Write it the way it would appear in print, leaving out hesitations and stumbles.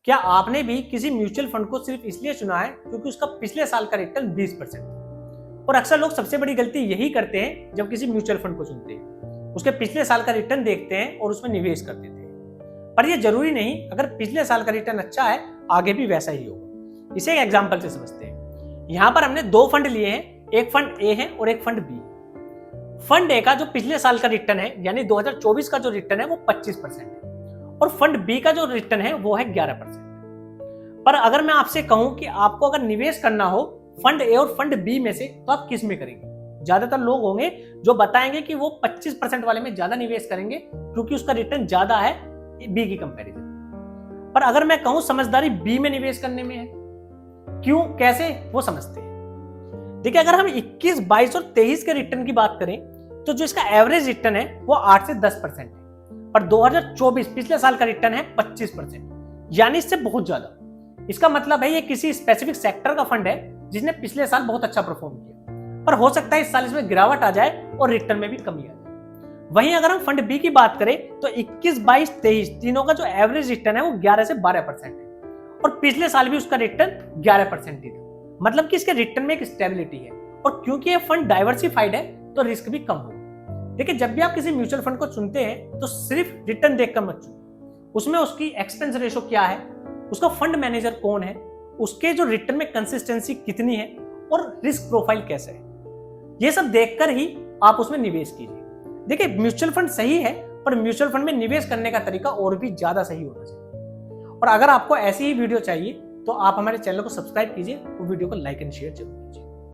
क्या आपने भी किसी म्यूचुअल फंड को सिर्फ इसलिए चुना है क्योंकि उसका पिछले साल का रिटर्न 20%? और अक्सर लोग सबसे बड़ी गलती यही करते हैं जब किसी म्यूचुअल फंड को चुनते हैं, उसके पिछले साल का रिटर्न देखते हैं और उसमें निवेश कर देते हैं। पर यह जरूरी नहीं, अगर पिछले साल का रिटर्न अच्छा है आगे भी वैसा ही होगा। इसे एक एग्जांपल से समझते हैं। यहाँ पर हमने दो फंड लिए हैं, एक फंड ए है और एक फंड बी। फंड ए का जो पिछले साल का रिटर्न है यानी 2024 का जो रिटर्न है वो 25% है और फंड बी का जो रिटर्न है वो है 11%। पर अगर मैं आपसे कहूं कि आपको अगर निवेश करना हो फंड ए और फंड बी में से, तो आप किस में करेंगे? ज्यादातर लोग होंगे जो बताएंगे कि वो 25% वाले में ज्यादा निवेश करेंगे क्योंकि उसका रिटर्न ज्यादा है बी की कंपैरिजन। पर अगर मैं कहूं समझदारी बी में निवेश करने में है, क्यों, कैसे, वो समझते हैं। देखिए, अगर हम 21, 22 और 23 के रिटर्न की बात करें तो जो इसका एवरेज रिटर्न है वो 8 से 10% है, पर 2024 पिछले साल का रिटर्न है 25%, यानी इससे बहुत ज्यादा। इसका मतलब है ये किसी स्पेसिफिक सेक्टर का फंड है जिसने पिछले साल बहुत अच्छा परफॉर्म किया, पर हो सकता है इस साल इसमें गिरावट आ जाए और रिटर्न में भी कमी आ जाए। वहीं अगर हम फंड बी की बात करें तो 21, 22, 23 तीनों का जो एवरेज रिटर्न है वो 11 से 12% है और पिछले साल भी उसका रिटर्न 11% ही था। मतलब कि इसके रिटर्न में एक स्टेबिलिटी है और क्योंकि ये फंड डाइवर्सिफाइड है तो रिस्क भी कम होगा। देखिए, जब भी आप किसी म्यूचुअल फंड को चुनते हैं तो सिर्फ रिटर्न देखकर मत चुनो, उसमें उसकी एक्सपेंस रेशो क्या है, उसका फंड मैनेजर कौन है, उसके जो रिटर्न में कंसिस्टेंसी कितनी है और रिस्क प्रोफाइल कैसा है, ये सब देखकर ही आप उसमें निवेश कीजिए। देखिए, म्यूचुअल फंड सही है पर म्यूचुअल फंड में निवेश करने का तरीका और भी ज्यादा सही होना चाहिए। और अगर आपको ऐसी ही वीडियो चाहिए तो आप हमारे चैनल को सब्सक्राइब कीजिए और वीडियो को लाइक एंड शेयर जरूर कीजिए।